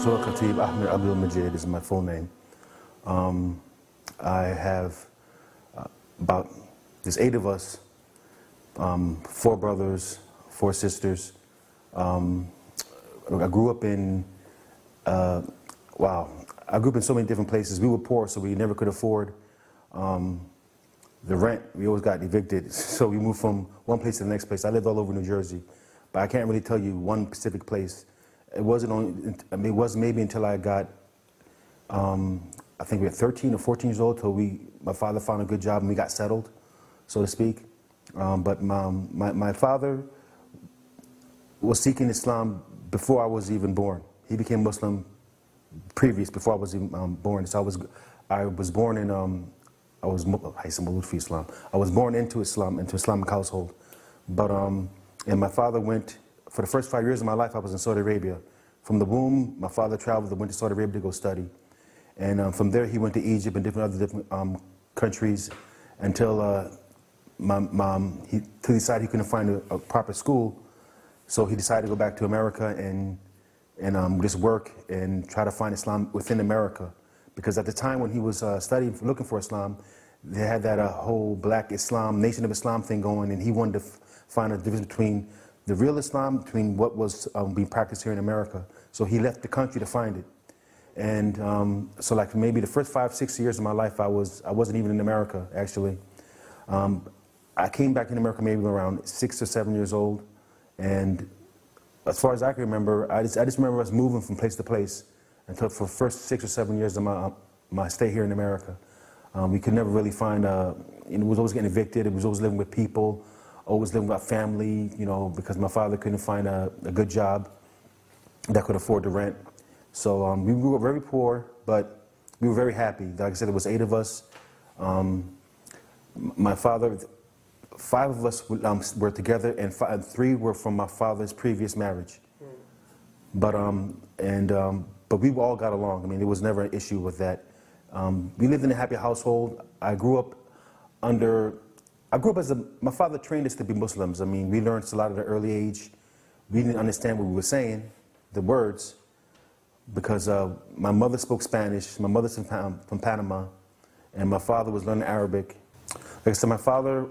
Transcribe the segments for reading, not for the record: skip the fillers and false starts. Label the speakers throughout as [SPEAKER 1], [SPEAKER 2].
[SPEAKER 1] Dr. Khatib Ahmed Abdul Majid is my full name. I have there's 8 of us, 4 brothers, 4 sisters. I grew up in, I grew up in so many different places. We were poor, so we never could afford the rent. We always got evicted, so we moved from one place to the next place. I lived all over New Jersey, but I can't really tell you one specific place. It wasn't only, I mean, it was maybe until I got, I think we were 13 or 14 years old till my father found a good job and we got settled, so to speak. But my father was seeking Islam before I was even born. He became Muslim before I was even born. So I was born in, I was born into Islamic household. But, and my father went, for the first 5 years of my life, I was in Saudi Arabia. From the womb, my father traveled and went to Saudi Arabia to go study. And from there, he went to Egypt and different countries until he decided he couldn't find a proper school. So he decided to go back to America and just work and try to find Islam within America. Because at the time when he was studying, looking for Islam, they had that whole black Islam, Nation of Islam thing going, and he wanted to find a difference between the real Islam, between what was being practiced here in America. So he left the country to find it. And so like maybe the first 5, 6 years of my life, I wasn't even in America, actually. I came back in America maybe around 6 or 7 years old. And as far as I can remember, I just remember us moving from place to place until for the first 6 or 7 years of my stay here in America. We could never really find it was always getting evicted. It was always living with people, always living with our family, you know, because my father couldn't find a good job that could afford the rent. So we were very poor, but we were very happy. Like I said, there was 8 of us. My father, 5 of us were together, and 3 were from my father's previous marriage. But we all got along. I mean, there was never an issue with that. We lived in a happy household. I grew up as my father trained us to be Muslims. I mean, we learned a lot at an early age. We didn't understand what we were saying, the words, because my mother spoke Spanish. My mother's from Panama, and my father was learning Arabic. Like I said, my father,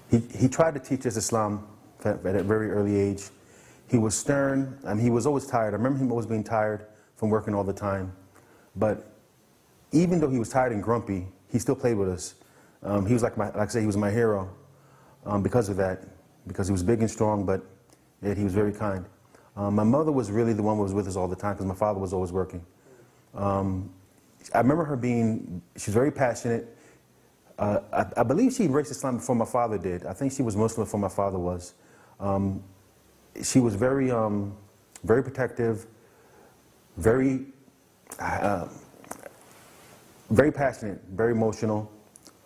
[SPEAKER 1] he tried to teach us Islam at a very early age. He was stern, and he was always tired. I remember him always being tired from working all the time. But even though he was tired and grumpy, he still played with us. He was like I say, he was my hero because of that, because he was big and strong, but yet he was very kind. My mother was really the one who was with us all the time because my father was always working. I remember her she's very passionate. I believe she embraced Islam before my father did. I think she was Muslim before my father was. She was very, very protective, very passionate, very emotional,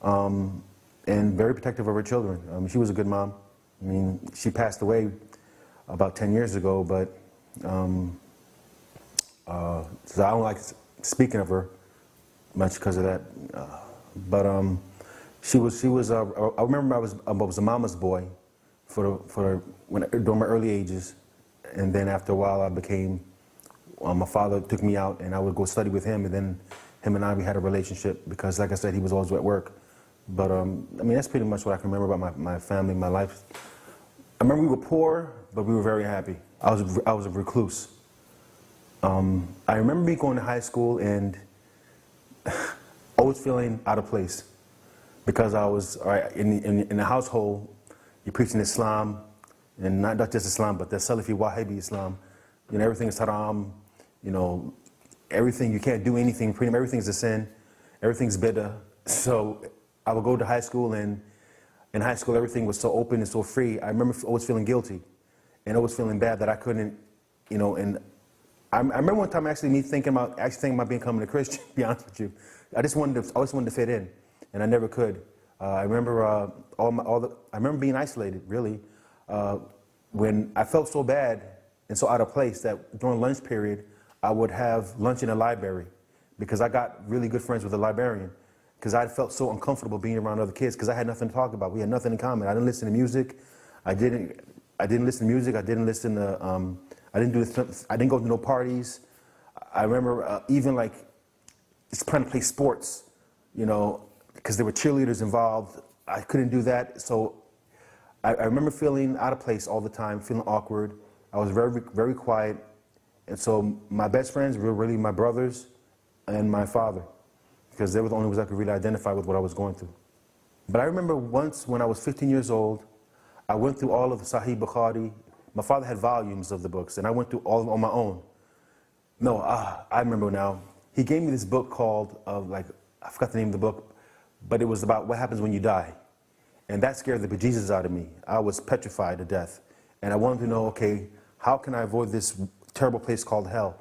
[SPEAKER 1] and very protective of her children. She was a good mom. I mean, she passed away about 10 years ago, but so I don't like speaking of her much because of that. She was. I remember I was a mama's boy during my early ages, and then after a while I became. My father took me out, and I would go study with him, and then him and we had a relationship because, like I said, he was always at work. But I mean, that's pretty much what I can remember about my family, my life. I remember we were poor, but we were very happy. I was a recluse. I remember me going to high school and always feeling out of place because I was in the household. You're preaching Islam, and not just Islam, but the Salafi Wahhabi Islam. You know, everything is haram. You know, everything, you can't do anything. Pretty much everything's a sin. Everything's bid'ah. So I would go to high school, and in high school everything was so open and so free. I remember always feeling guilty and always feeling bad that I couldn't, you know, and I remember one time actually thinking about becoming a Christian, to be honest with you. I always wanted to fit in, and I never could. I remember I remember being isolated, really, when I felt so bad and so out of place that during lunch period, I would have lunch in a library because I got really good friends with a librarian because I felt so uncomfortable being around other kids because I had nothing to talk about. We had nothing in common. I didn't listen to music. I didn't listen to music. I didn't listen to, I didn't go to no parties. I remember even like just trying to play sports, you know, because there were cheerleaders involved. I couldn't do that. So I remember feeling out of place all the time, feeling awkward. I was very, very quiet. And so my best friends were really my brothers and my father, because they were the only ones I could really identify with what I was going through. But I remember once when I was 15 years old, I went through all of the Sahih Bukhari. My father had volumes of the books, and I went through all of them on my own. No, I remember now. He gave me this book called, I forgot the name of the book, but it was about what happens when you die. And that scared the bejesus out of me. I was petrified to death. And I wanted to know, okay, how can I avoid this terrible place called hell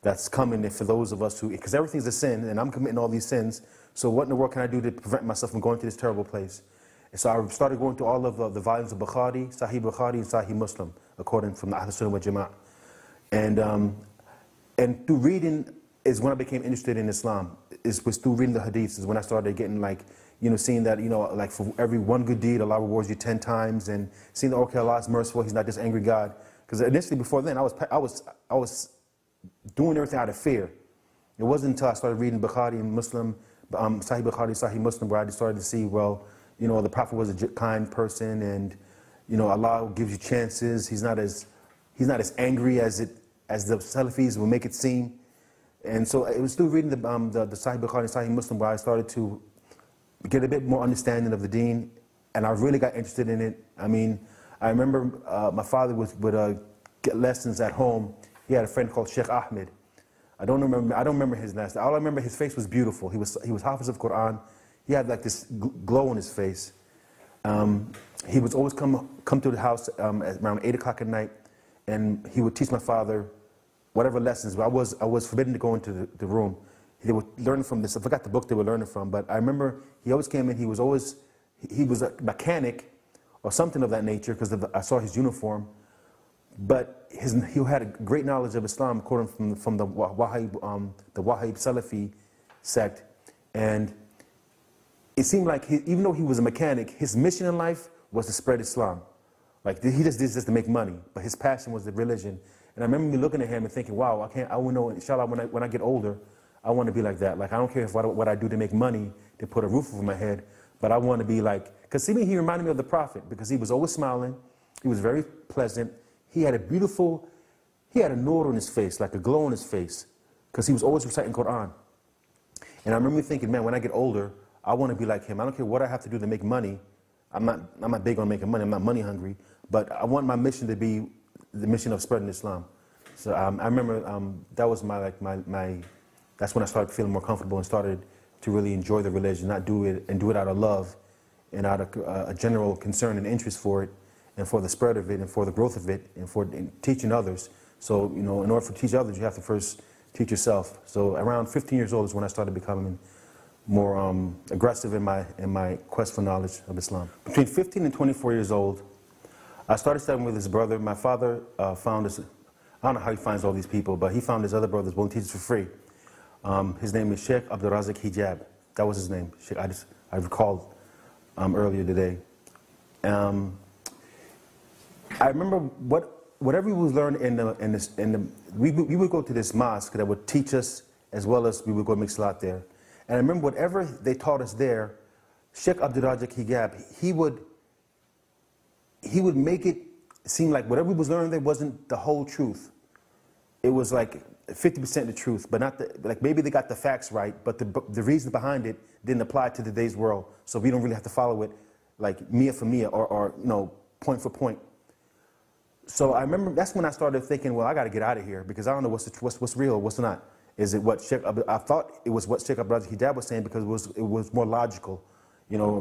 [SPEAKER 1] that's coming for those of us who, because everything's a sin, and I'm committing all these sins, so what in the world can I do to prevent myself from going to this terrible place? And so I started going through all of the volumes of Bukhari, Sahih Bukhari, and Sahih Muslim, according from the Ahl Sunnah wal Jama'ah. And through reading is when I became interested in Islam. It was through reading the hadiths is when I started getting like, you know, seeing that, you know, like for every one good deed, Allah rewards you 10 times, and seeing that, okay, Allah is merciful, He's not this angry God. Because initially, before then, I was doing everything out of fear. It wasn't until I started reading Bukhari and Muslim, Sahih Bukhari, Sahih Muslim, where I started to see, well, you know, the Prophet was a kind person, and, you know, Allah gives you chances. He's not as angry as the Salafis will make it seem. And so it was through reading the Sahih Bukhari and Sahih Muslim where I started to get a bit more understanding of the deen, and I really got interested in it. I mean, I remember my father would get lessons at home. He had a friend called Sheikh Ahmed. I don't remember his last name. All I remember, his face was beautiful. He was Hafiz of Quran. He had like this glow on his face. He would always come to the house around 8 o'clock at night, and he would teach my father whatever lessons. But I was forbidden to go into the room. They would learn from this. I forgot the book they were learning from, but I remember he always came in. He was a mechanic or something of that nature, because I saw his uniform. But he had a great knowledge of Islam, according from the Wahhab Salafi sect. And it seemed like even though he was a mechanic, his mission in life was to spread Islam. Like, he just did this to make money, but his passion was the religion. And I remember me looking at him and thinking, wow, I want to know, inshallah, when I get older, I want to be like that. Like, I don't care what I do to make money, to put a roof over my head, but I want to be like, because he reminded me of the Prophet, because he was always smiling, he was very pleasant, he had a nur on his face, like a glow on his face, because he was always reciting Quran. And I remember thinking, man, when I get older, I want to be like him. I don't care what I have to do to make money. I'm not big on making money, I'm not money hungry, but I want my mission to be the mission of spreading Islam. So I remember that was that's when I started feeling more comfortable and started to really enjoy the religion, not do it out of love and out of a general concern and interest for it, and for the spread of it, and for the growth of it, and for teaching others. So, you know, in order to teach others, you have to first teach yourself. So around 15 years old is when I started becoming more aggressive in my quest for knowledge of Islam. Between 15 and 24 years old, I started studying with his brother. My father found this, I don't know how he finds all these people, but he found his other brothers willing to teach us for free. His name is Sheikh Abdul Razak Hijab. That was his name. I recalled earlier today. I remember whatever we would learn we would go to this mosque that would teach us, as well as we would go make salat there. And I remember whatever they taught us there, Sheikh Abdul Razak Hijab, he would make it seem like whatever we was learning there wasn't the whole truth. It was like 50% the truth, but not like maybe they got the facts right, but the reason behind it didn't apply to today's world. So we don't really have to follow it like mia for mia or you know, point for point. So I remember that's when I started thinking, well, I got to get out of here, because I don't know what's real, what's not. Is it what I thought it was what Sheikh Abdul Razak Hijab was saying, because it was more logical, you know,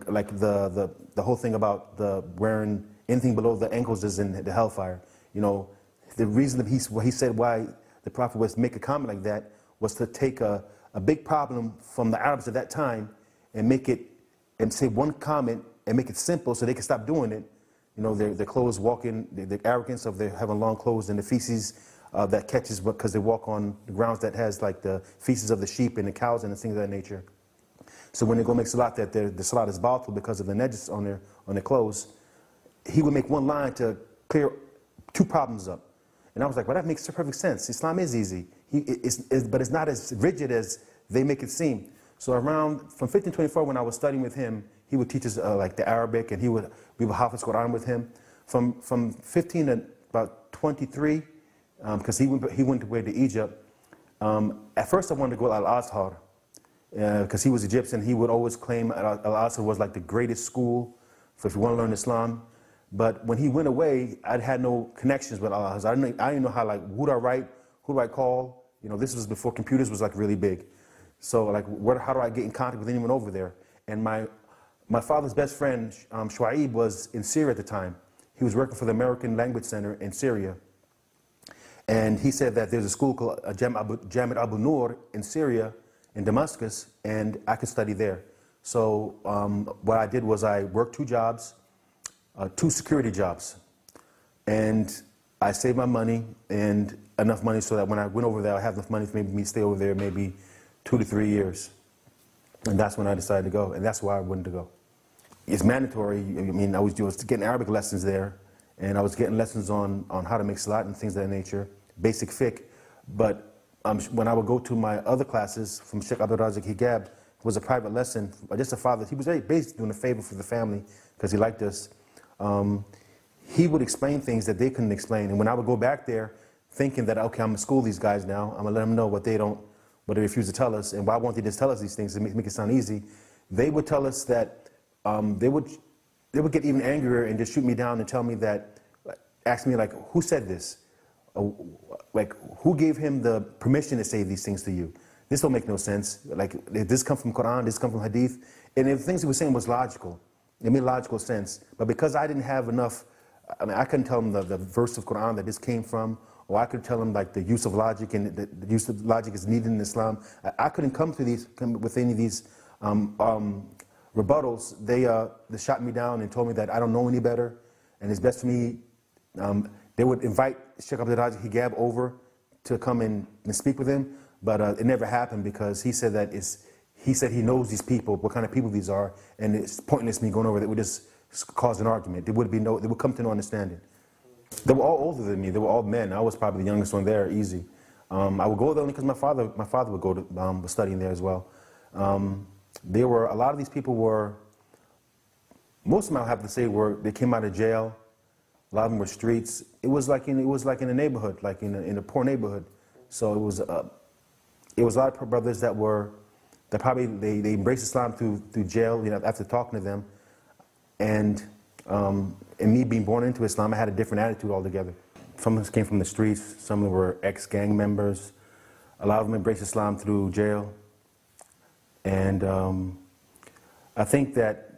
[SPEAKER 1] like the whole thing about the wearing anything below the ankles is in the hellfire. You know, the reason that he said why the Prophet was make a comment like that was to take a big problem from the Arabs at that time and make it, and say one comment and make it simple so they could stop doing it. You know, their clothes walking, the arrogance of their having long clothes, and the feces that catches because they walk on the grounds that has like the feces of the sheep and the cows and things of that nature. So when they go make salat, that the salat is batil because of the najis on their clothes, he would make one line to clear two problems up. And I was like, well, that makes perfect sense. Islam is easy, but it's not as rigid as they make it seem. So around, from 1524, when I was studying with him, he would teach us like the Arabic, and we would hafiz Quran with him. From 15 to about 23, because he went away to Egypt. At first I wanted to go to Al-Azhar, because he was Egyptian. He would always claim Al-Azhar was like the greatest school for if you want to learn Islam. But when he went away, I had no connections with Al-Azhar. I didn't know how, like, who do I write, who do I call? You know, this was before computers was like really big. So like, how do I get in contact with anyone over there? And my father's best friend, Shuaib, was in Syria at the time. He was working for the American Language Center in Syria. And he said that there's a school called Jami' Abu Nur in Syria, in Damascus, and I could study there. So what I did was I worked 2 jobs, 2 security jobs. And I saved my money, and enough money so that when I went over there, I have enough money for maybe me to stay over there maybe 2 to 3 years. And that's when I decided to go, and that's why I wanted to go. It's mandatory. I mean, I was getting Arabic lessons there, and I was getting lessons on how to make salat and things of that nature, basic fiqh. But when I would go to my other classes from Sheikh Abdul Razak Hijab, it was a private lesson. Just a father, he was very basically doing a favor for the family because he liked us. He would explain things that they couldn't explain. And when I would go back there thinking that, okay, I'm going to school these guys now, I'm going to let them know what they refuse to tell us, and why won't they just tell us these things to make it sound easy? They would tell us that they would get even angrier and just shoot me down and tell me that, ask me like, who said this? Like, who gave him the permission to say these things to you? This don't make no sense. Like, did this come from Quran? Did this come from Hadith? And the things he was saying was logical. It made logical sense. But because I didn't have enough, I mean, I couldn't tell him the verse of Quran that this came from, or I could tell him like the use of logic, and the use of logic is needed in Islam. I couldn't come with any of these rebuttals. They shot me down and told me that I don't know any better, and it's best for me. They would invite Sheikh Abdul Razak Hijab over to come and speak with him, but it never happened because he said that he said he knows these people, what kind of people these are, and it's pointless me going over that would just cause an argument. They would come to no understanding. They were all older than me. They were all men. I was probably the youngest one there, easy. I would go there only because my father would go to was studying there as well. There were a lot of these people most of them I have to say they came out of jail. A lot of them were streets. It was like in a neighborhood, like in a poor neighborhood. So it was a lot of brothers that probably they embraced Islam through jail, you know, after talking to them, and me being born into Islam, I had a different attitude altogether. Some of us came from the streets. Some of them were ex-gang members. A lot of them embraced Islam through jail, and I think that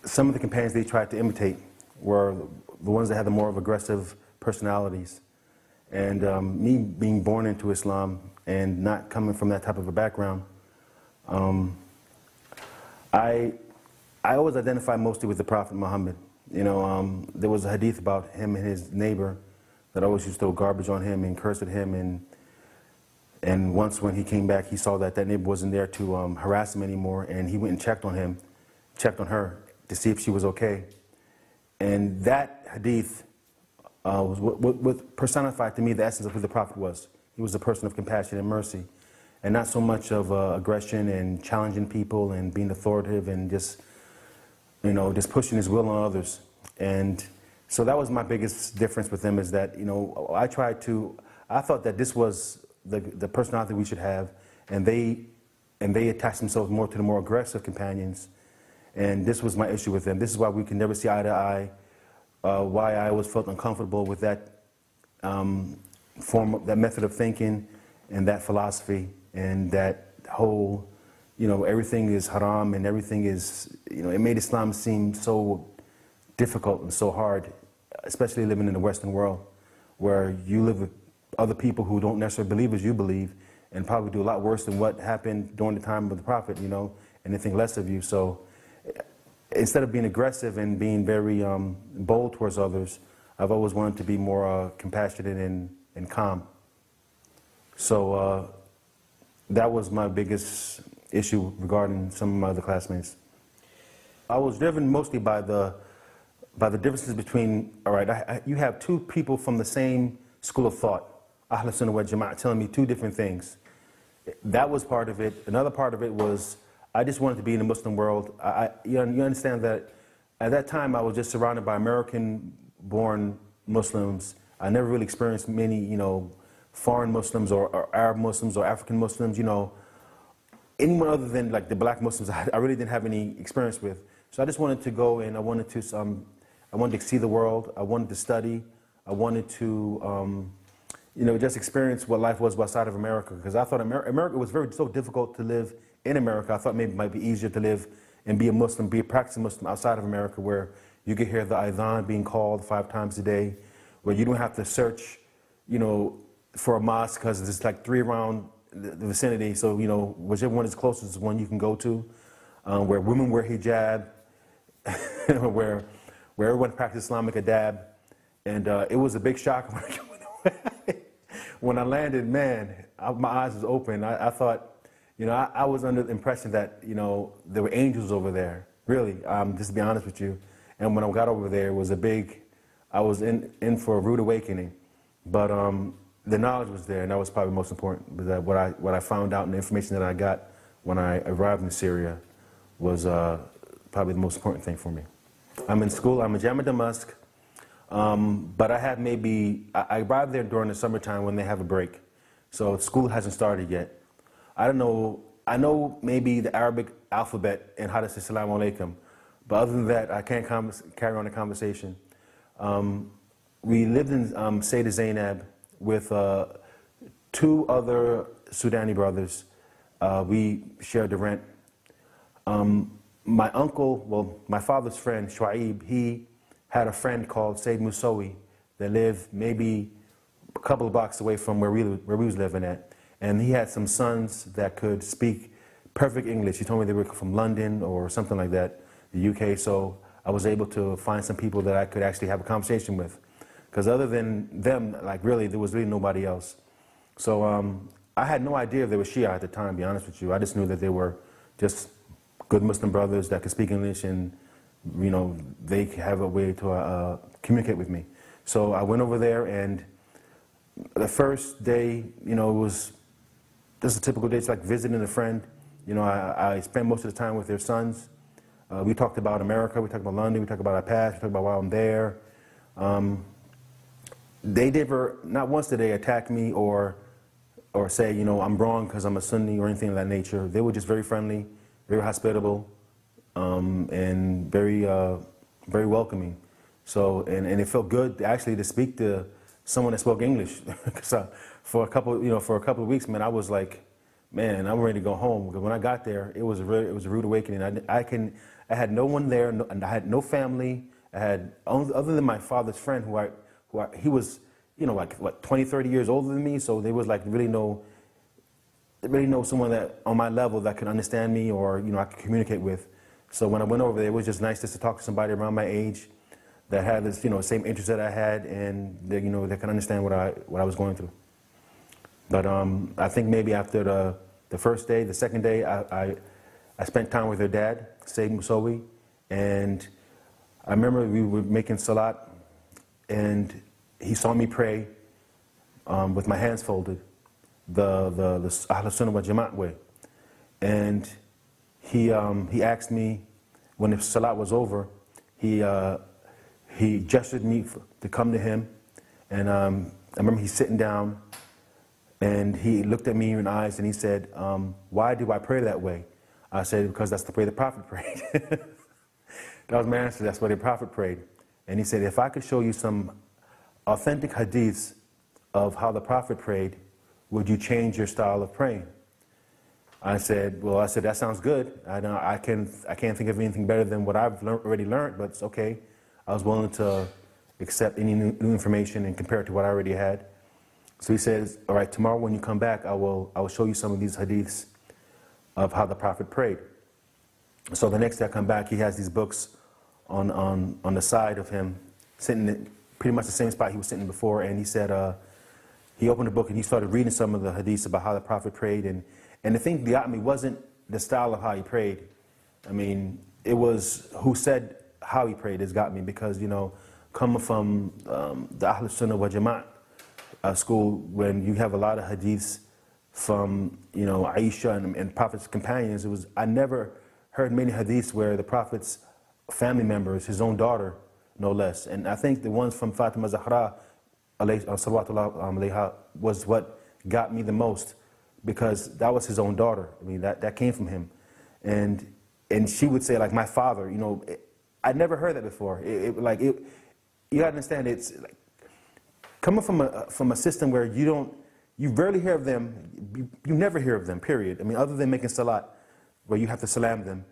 [SPEAKER 1] some of the companions they tried to imitate were the ones that had the more of aggressive personalities. And me being born into Islam and not coming from that type of a background, I always identify mostly with the Prophet Muhammad. You know, there was a hadith about him and his neighbor that always used to throw garbage on him and curse at him. And once when he came back, he saw that neighbor wasn't there to harass him anymore, and he went and checked on her to see if she was okay. And that hadith was what personified to me the essence of who the Prophet was. He was a person of compassion and mercy, and not so much of aggression and challenging people and being authoritative and just, you know, just pushing his will on others. And so that was my biggest difference with them, is that, you know, I thought that this was the personality we should have, and they attached themselves more to the more aggressive companions. And this was my issue with them. This is why we can never see eye to eye, why I always felt uncomfortable with that that method of thinking and that philosophy and that whole, you know, everything is haram and everything is, you know, it made Islam seem so difficult and so hard, especially living in the Western world, where you live with other people who don't necessarily believe as you believe and probably do a lot worse than what happened during the time of the Prophet, you know, and they think less of you. So instead of being aggressive and being very bold towards others, I've always wanted to be more compassionate and calm. So that was my biggest issue regarding some of my other classmates. I was driven mostly by the differences between, all right, you have two people from the same school of thought, Ahl Sunnah wal Jama'ah, telling me two different things. That was part of it. Another part of it was I just wanted to be in the Muslim world. You understand that at that time I was just surrounded by American-born Muslims. I never really experienced many, foreign Muslims or Arab Muslims or African Muslims, anyone other than like the black Muslims. I really didn't have any experience with. So I just wanted to go and I wanted to see the world. I wanted to study. I wanted to, just experience what life was outside of America, because I thought America was so difficult to live in America. I thought maybe it might be easier to live and be a Muslim, be a practicing Muslim outside of America, where you could hear the adhan being called 5 times a day, where you don't have to search, for a mosque because there's like 3 around the vicinity. So, whichever one is closest is one you can go to, where women wear hijab, where everyone practices Islamic adab. And it was a big shock when I landed, man, my eyes was open. I thought, I was under the impression that, there were angels over there, really, just to be honest with you. And when I got over there, it was I was in for a rude awakening. But the knowledge was there, and that was probably most important. That what I found out and the information that I got when I arrived in Syria was probably the most important thing for me. I'm in school, I'm in Jama Damask. But I had I arrived there during the summertime when they have a break. So school hasn't started yet. I don't know, I know maybe the Arabic alphabet and how to say Assalamu alaikum. But other than that, I can't carry on the conversation. We lived in Sayyidah Zainab with 2 other Sudani brothers. We shared the rent. My uncle, well, my father's friend, Shuaib, he had a friend called Sayyid Musawi that lived maybe a couple of blocks away from where we was living at. And he had some sons that could speak perfect English. He told me they were from London or something like that, the UK. So I was able to find some people that I could actually have a conversation with. Because other than them, like really, there was really nobody else. So I had no idea if they were Shia at the time, to be honest with you. I just knew that they were just good Muslim brothers that could speak English, and they have a way to communicate with me. So I went over there, and the first day, it was just a typical day. It's like visiting a friend. I spent most of the time with their sons. We talked about America, we talked about London, we talked about our past, we talked about why I'm there. They never, not once did they attack me or say, I'm wrong because I'm a Sunni or anything of that nature. They were just very friendly, very hospitable, and very welcoming. So, and it felt good actually to speak to someone that spoke English. Because for a couple of weeks, man, I was like, man, I'm ready to go home. Because when I got there, it was a rude awakening. I had no one there, and I had no family. I had, other than my father's friend, he was, like what, 20, 30 years older than me. So there was like really no someone that on my level that could understand me or I could communicate with. So when I went over there, it was just nice just to talk to somebody around my age that had this same interest that I had, and that that could understand what I was going through. But I think maybe after the first day, the second day, I spent time with their dad, Sayyid Musawi, and I remember we were making salat, and he saw me pray with my hands folded, the Ahl Sunnah wal Jama'ah way. And he asked me, when the salat was over, he gestured me to come to him. And I remember he's sitting down, and he looked at me in the eyes, and he said, why do I pray that way? I said, because that's the way the Prophet prayed. That was my answer. That's why the Prophet prayed. And he said, if I could show you some authentic hadiths of how the Prophet prayed, would you change your style of praying? I said, that sounds good. I can't think of anything better than what I've already learned, but it's okay. I was willing to accept any new information and compare it to what I already had. So he says, all right, tomorrow when you come back, I will show you some of these hadiths of how the Prophet prayed. So the next day I come back, he has these books on the side of him, sitting in pretty much the same spot he was sitting before, and he said, he opened the book and he started reading some of the hadiths about how the Prophet prayed, and the thing that got me wasn't the style of how he prayed. I mean, it was who said how he prayed has got me, because, coming from the Ahl Sunnah wal Jama'ah school when you have a lot of hadiths from, you know, Aisha and Prophet's companions. I never heard many hadiths where the Prophet's family members, his own daughter, no less. And I think the ones from Fatima Zahra, alayha, was what got me the most, because that was his own daughter. I mean, that came from him. And she would say, like, my father, you know, I'd never heard that before. You gotta understand, it's like, coming from a system where you rarely hear of them, you never hear of them, period. I mean, other than making salat, where you have to salam them,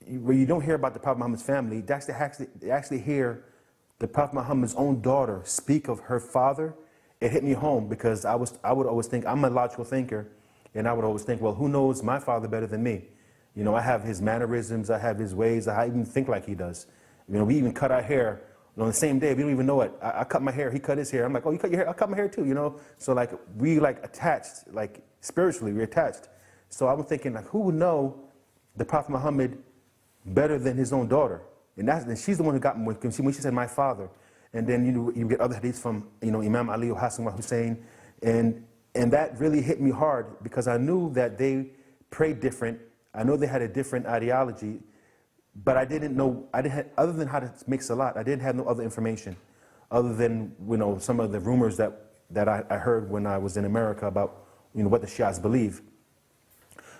[SPEAKER 1] where you don't hear about the Prophet Muhammad's family, they actually hear the Prophet Muhammad's own daughter speak of her father. It hit me home, because I would always think, I'm a logical thinker, and I would always think, well, who knows my father better than me? You know, I have his mannerisms, I have his ways, I even think like he does. You know, we even cut our hair on the same day. We don't even know it. I cut my hair, he cut his hair. I'm like, oh, you cut your hair? I cut my hair too, you know? So like, we like attached, like spiritually, we're attached. So I was thinking, like, who would know the Prophet Muhammad better than his own daughter? And she's the one who got me when she said, my father. And then, you know, you get other hadiths from, you know, Imam Ali or Hassan or Hussein. And that really hit me hard, because I knew that they prayed different. I know they had a different ideology, but I didn't know, other than how to make salat, I didn't have no other information, other than, you know, some of the rumors that I heard when I was in America about, you know, what the Shias believe.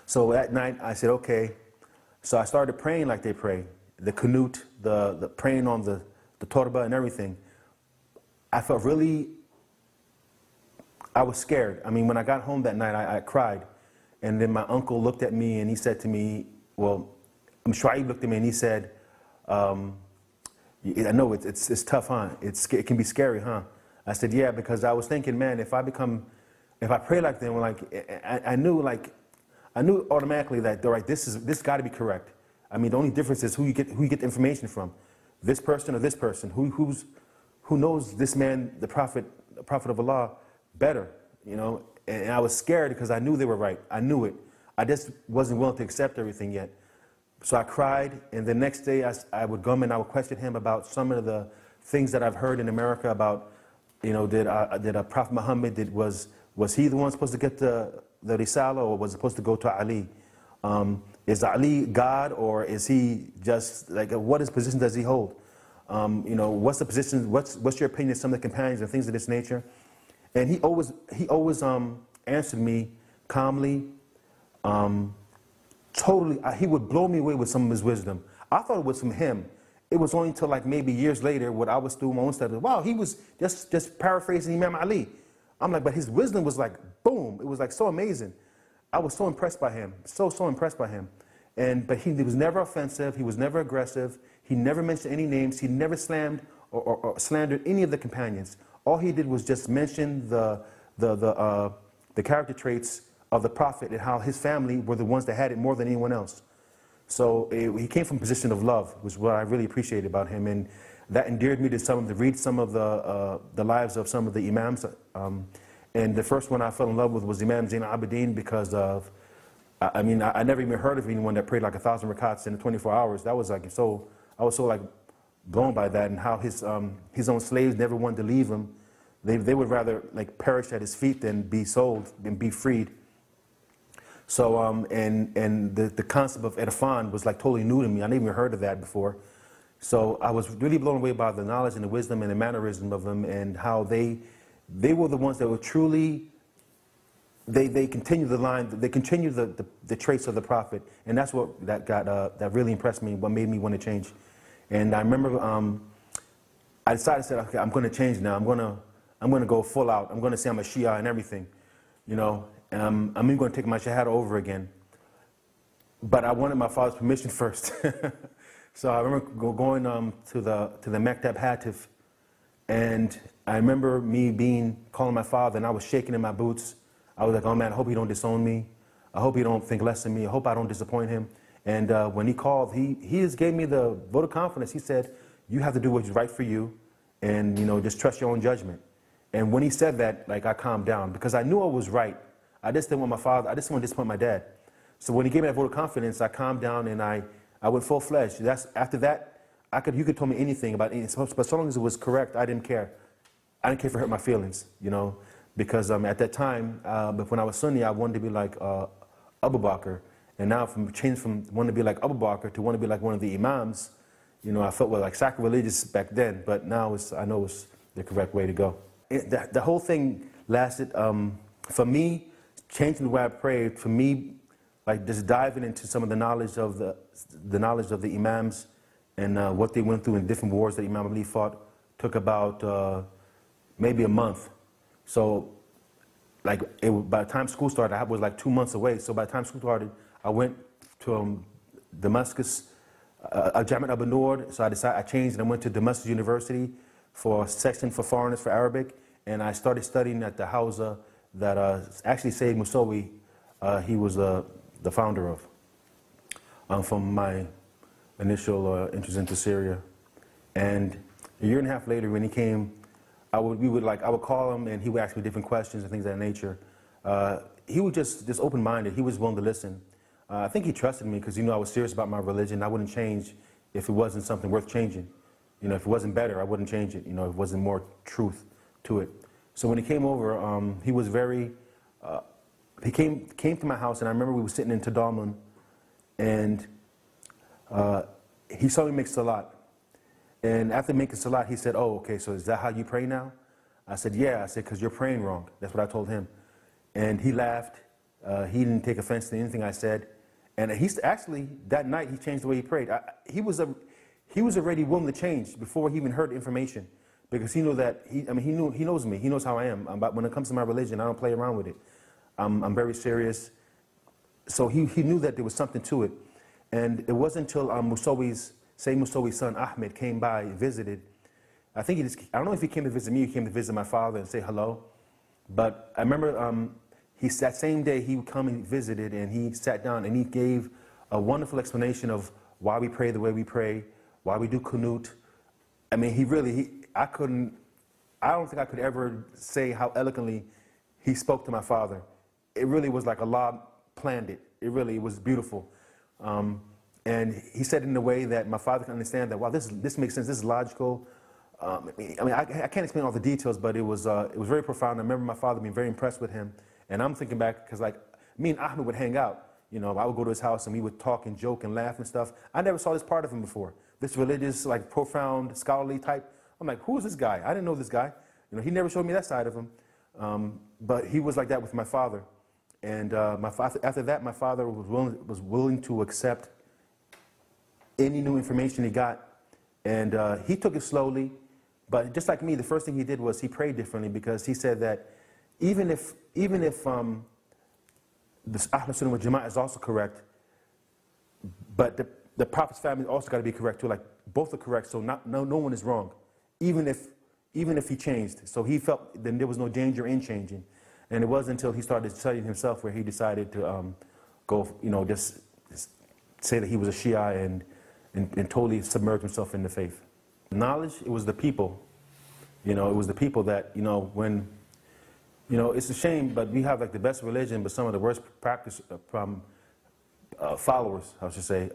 [SPEAKER 1] So at night, I said, okay. So I started praying like they pray, the qunut, the praying on the torba and everything. I felt really, I was scared. I mean, when I got home that night, I cried. And then my uncle looked at me and he said to me, well, Shu'aib looked at me and he said, I know it's tough, huh? It can be scary, huh? I said, yeah, because I was thinking, man, if I pray like them, like, I knew automatically that, all right, this got to be correct. I mean, the only difference is who you get the information from, this person or this person, who knows this man, the Prophet of Allah, better, you know? And I was scared because I knew they were right. I knew it. I just wasn't willing to accept everything yet. So I cried, and the next day I would come and I would question him about some of the things that I've heard in America about, you know, did Prophet Muhammad, was he the one supposed to get the Risala, or was it supposed to go to Ali? Is Ali God, or is he just, like, what position does he hold? You know, what's the position, what's your opinion of some of the companions and things of this nature? And he always answered me calmly, totally. He would blow me away with some of his wisdom. I thought it was from him. It was only until like maybe years later when I was doing my own study. Wow, he was just paraphrasing Imam Ali. I'm like, but his wisdom was like, boom. It was like so amazing. I was so impressed by him, so impressed by him. But he was never offensive. He was never aggressive. He never mentioned any names. He never slammed or slandered any of the companions. All he did was just mention the character traits of the Prophet and how his family were the ones that had it more than anyone else. So he came from a position of love, which is what I really appreciated about him, and that endeared me to read some of the lives of some of the Imams. And the first one I fell in love with was Imam Zain al-Abidin, because of, I mean, I never even heard of anyone that prayed like 1,000 rakats in 24 hours. That was like I was so like blown by that, and how his own slaves never wanted to leave him. They would rather like perish at his feet than be sold, than be freed. So and the concept of irfan was like totally new to me. I never even heard of that before. So I was really blown away by the knowledge and the wisdom and the mannerism of them, and how they were the ones that were truly, they continued the line, they continued the traits of the Prophet, and that's what that really impressed me, what made me want to change. And I remember I decided, okay, I'm going to change now. I'm going to go full out. I'm going to say I'm a Shia and everything, you know. I'm even going to take my Shahada over again. But I wanted my father's permission first. So I remember going to the Maktab Hatif, and I remember me calling my father, and I was shaking in my boots. I was like, oh man, I hope he don't disown me. I hope he don't think less of me. I hope I don't disappoint him. And when he called, he just gave me the vote of confidence. He said, you have to do what's right for you, and, you know, just trust your own judgment. And when he said that, like, I calmed down, because I knew I was right. I just didn't want my father, I just didn't want to disappoint my dad. So when he gave me that vote of confidence, I calmed down, and I went full-fledged. After that, you could tell me anything about anything, but so long as it was correct, I didn't care. I didn't care if it hurt my feelings, you know. because at that time, but when I was Sunni, I wanted to be like Abu Bakr, and now from changed from wanting to be like Abu Bakr to want to be like one of the Imams. You know, I felt like sacrilegious back then, but now I know it's the correct way to go. The whole thing lasted, for me, changing the way I prayed, for me, like just diving into some of the knowledge of the Imams and what they went through in different wars that Imam Ali fought, took about maybe a month. So, like, by the time school started, I was like 2 months away. So by the time school started, I went to Damascus, Jamiat Abu Noor. So I changed and I went to Damascus University for a section for foreigners for Arabic. And I started studying at the Hausa that actually Sayyid Musawi, he was the founder of, from my initial interest into Syria. And a year and a half later, when he came, I would call him, and he would ask me different questions and things of that nature. He was just open-minded. He was willing to listen. I think he trusted me because he knew I was serious about my religion. I wouldn't change if it wasn't something worth changing. You know, if it wasn't better, I wouldn't change it. You know, if it wasn't more truth to it. So when he came over, he was very. He came to my house, and I remember we were sitting in Tadalmun, and he saw me make salat. And after making salat, he said, "Oh, okay, so is that how you pray now?" I said, "Yeah." I said, "Because you're praying wrong." That's what I told him. And he laughed. He didn't take offense to anything I said. And actually, that night, he changed the way he prayed. He was already willing to change before he even heard information, because he knew that, he knows me. He knows how I am. But when it comes to my religion, I don't play around with it. I'm very serious. So he knew that there was something to it. And it wasn't until Sayyid Musawi's son Ahmed came by and visited. I don't know if he came to visit me, he came to visit my father and say hello. But I remember that same day he would come and visited, and he sat down and he gave a wonderful explanation of why we pray the way we pray, why we do kunut. I mean, I don't think I could ever say how eloquently he spoke to my father. It really was like Allah planned it. It really was beautiful. And he said it in a way that my father can understand that, wow, this makes sense, this is logical. I can't explain all the details, but it was very profound. I remember my father being very impressed with him. And I'm thinking back, because like me and Ahmed would hang out. You know, I would go to his house and we would talk and joke and laugh and stuff. I never saw this part of him before. This religious, like profound, scholarly type. I'm like, who is this guy? I didn't know this guy. You know, he never showed me that side of him. But he was like that with my father. And after that, my father was willing to accept any new information he got. And he took it slowly. But just like me, the first thing he did was he prayed differently, because he said that even if this Ahlul Sunnah wal Jama'ah is also correct, but the Prophet's family also got to be correct too. Like, both are correct, so no one is wrong, even if he changed. So he felt then there was no danger in changing. And it wasn't until he started studying himself where he decided to go, you know, just say that he was a Shia and totally submerge himself in the faith. Knowledge, it was the people. You know, it was the people that, you know, when, you know, it's a shame, but we have like the best religion, but some of the worst practice from followers, I should say,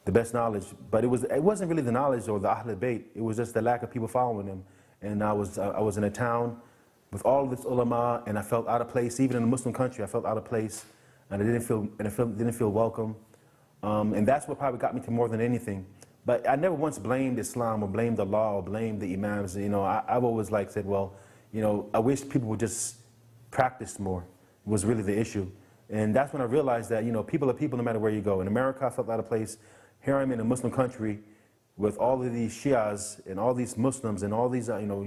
[SPEAKER 1] the best knowledge. But it wasn't really the knowledge or the Ahlul Bayt. It was just the lack of people following them. And I was in a town with all of this ulama, and I felt out of place. Even in a Muslim country, I felt out of place, and I didn't feel welcome. And that's what probably got me to more than anything. But I never once blamed Islam or blamed the law or blamed the imams. You know, I've always like said, well, you know, I wish people would just practice more, was really the issue. And that's when I realized that, you know, people are people no matter where you go. In America, I felt out of place. Here I'm in a Muslim country with all of these Shias and all these Muslims and all these, you know,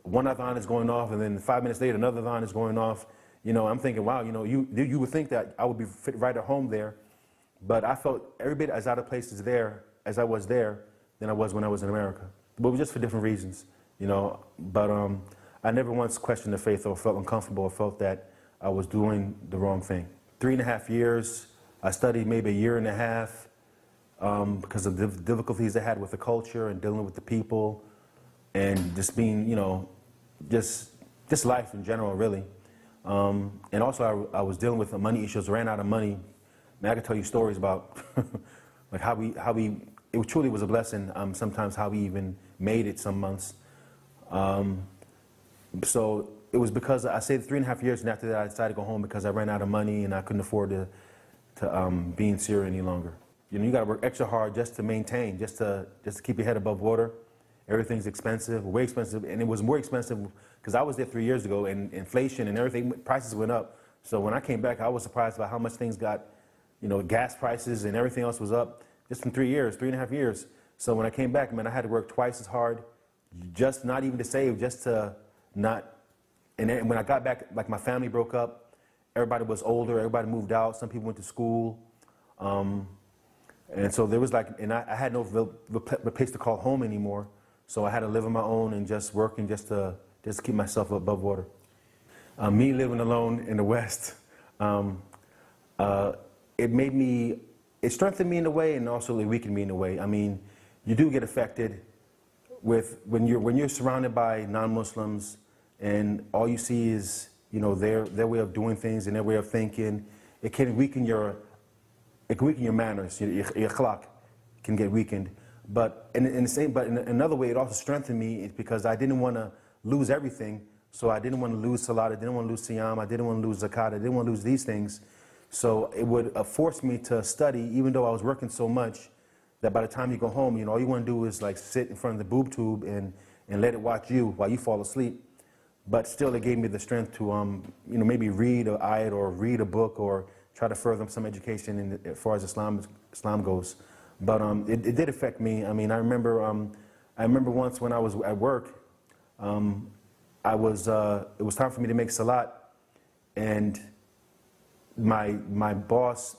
[SPEAKER 1] one adhan is going off, and then 5 minutes later another adhan is going off. You know, I'm thinking, wow, you know, you would think that I would be fit right at home there. But I felt every bit as out of place as I was there than I was when I was in America. But it was just for different reasons, you know. But I never once questioned the faith or felt uncomfortable or felt that I was doing the wrong thing. 3.5 years, I studied maybe 1.5 years because of the difficulties I had with the culture and dealing with the people and just being, you know, just life in general, really. And also I was dealing with money issues, ran out of money. I mean, I could tell you stories about like how it truly was a blessing, sometimes how we even made it some months. So it was because I stayed 3.5 years, and after that I decided to go home because I ran out of money and I couldn't afford to be in Syria any longer. You know, you got to work extra hard just to maintain, just to keep your head above water. Everything's expensive, way expensive, and it was more expensive because I was there 3 years ago, and inflation and everything, prices went up. So when I came back, I was surprised by how much things got, you know, gas prices and everything else was up just in 3 years, 3.5 years. So when I came back, man, I had to work twice as hard, just not even to save, just to not. And then when I got back, like my family broke up, everybody was older, everybody moved out, some people went to school. And so there was like, and I had no place to call home anymore. So I had to live on my own and just working just to keep myself above water. Me living alone in the West, it strengthened me in a way, and also it weakened me in a way. I mean, you do get affected when you're surrounded by non-Muslims, and all you see is, you know, their way of doing things and their way of thinking. It can weaken your manners. Your akhlaq can get weakened. But in another way, it also strengthened me because I didn't want to lose everything. So I didn't want to lose salat, I didn't want to lose siyam, I didn't want to lose zakat, I didn't want to lose these things. So it would force me to study, even though I was working so much that by the time you go home, you know, all you want to do is like sit in front of the boob tube and let it watch you while you fall asleep. But still, it gave me the strength to, you know, maybe read an ayat or read a book or try to further some education as far as Islam goes. But it did affect me. I mean, I remember once when I was at work, it was time for me to make salat, and my boss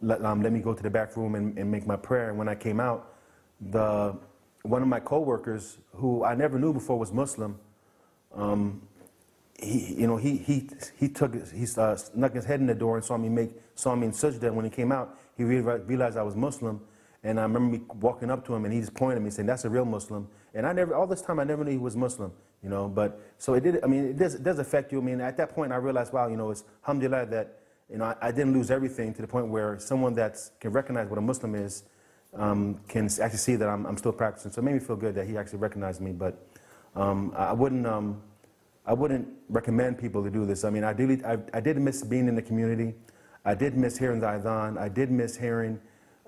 [SPEAKER 1] let me go to the back room and make my prayer. And when I came out, one of my coworkers, who I never knew before was Muslim, he snuck his head in the door and saw me in sajda. When he came out, he realized I was Muslim. And I remember me walking up to him, and he just pointed at me, saying, "That's a real Muslim." And all this time, I never knew he was Muslim, you know. But so it does affect you. I mean, at that point, I realized, wow, you know, it's alhamdulillah that, you know, I didn't lose everything, to the point where someone that can recognize what a Muslim is can actually see that I'm still practicing. So it made me feel good that he actually recognized me. But I wouldn't recommend people to do this. I mean, I did miss being in the community. I did miss hearing the adhan. I did miss hearing,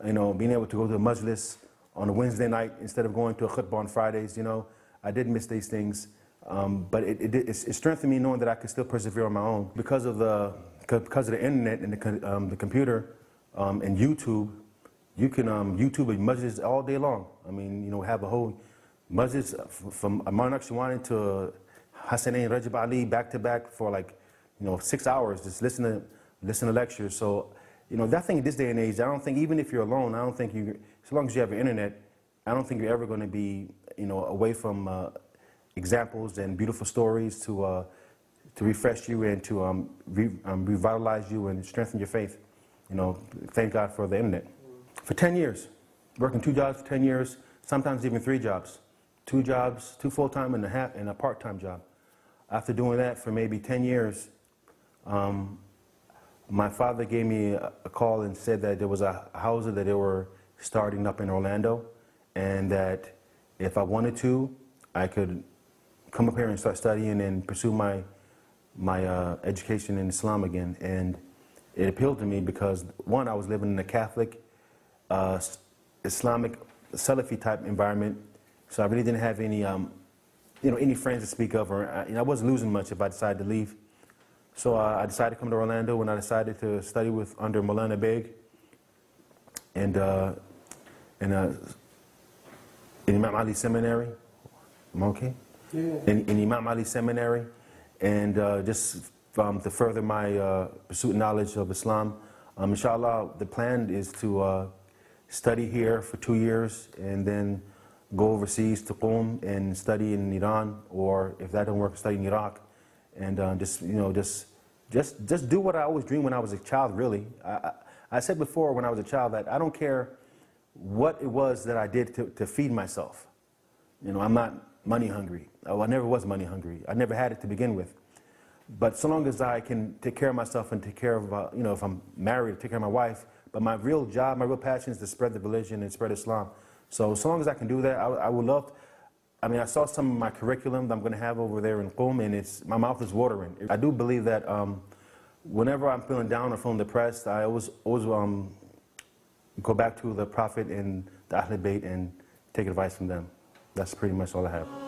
[SPEAKER 1] you know, being able to go to a majlis on a Wednesday night instead of going to a khutbah on Fridays. You know, I did miss these things, but it strengthened me knowing that I could still persevere on my own because of the internet and the computer and YouTube. You can YouTube a majlis all day long. I mean, you know, have a whole majlis from Amar Naqshbandi to Hassanain Rajab Ali back to back for like, you know, 6 hours. Just listen to lectures. So, you know, that thing in this day and age, I don't think, even if you're alone, I don't think as long as you have the internet, I don't think you're ever going to be, you know, away from examples and beautiful stories to refresh you and to revitalize you and strengthen your faith. You know, thank God for the internet. For 10 years, working 2 jobs for 10 years, sometimes even 3 jobs. 2 jobs, 2 full-time and a part-time job. After doing that for maybe 10 years, my father gave me a call and said that there was a house that they were starting up in Orlando, and that if I wanted to, I could come up here and start studying and pursue my education in Islam again. And it appealed to me because, one, I was living in a Catholic, Islamic, Salafi type environment, so I really didn't have any, you know, any friends to speak of, or I wasn't losing much if I decided to leave. So I decided to come to Orlando, and I decided to study under Maulana Beg and in Imam Ali Seminary. Am I okay? Yeah. In Imam Ali Seminary, and just to further my pursuit and knowledge of Islam. Inshallah, the plan is to study here for 2 years and then go overseas to Qom and study in Iran, or if that don't work, study in Iraq. And just do what I always dreamed when I was a child, really. I said before when I was a child that I don't care what it was that I did to feed myself. You know, I'm not money hungry. Oh, I never was money hungry. I never had it to begin with. But so long as I can take care of myself and take care of, you know, if I'm married, take care of my wife. But my real job, my real passion is to spread the religion and spread Islam. So long as I can do that, I would love, I mean, I saw some of my curriculum that I'm going to have over there in Qom, and my mouth is watering. I do believe that whenever I'm feeling down or feeling depressed, I always go back to the Prophet and the Ahl Bayt and take advice from them. That's pretty much all I have.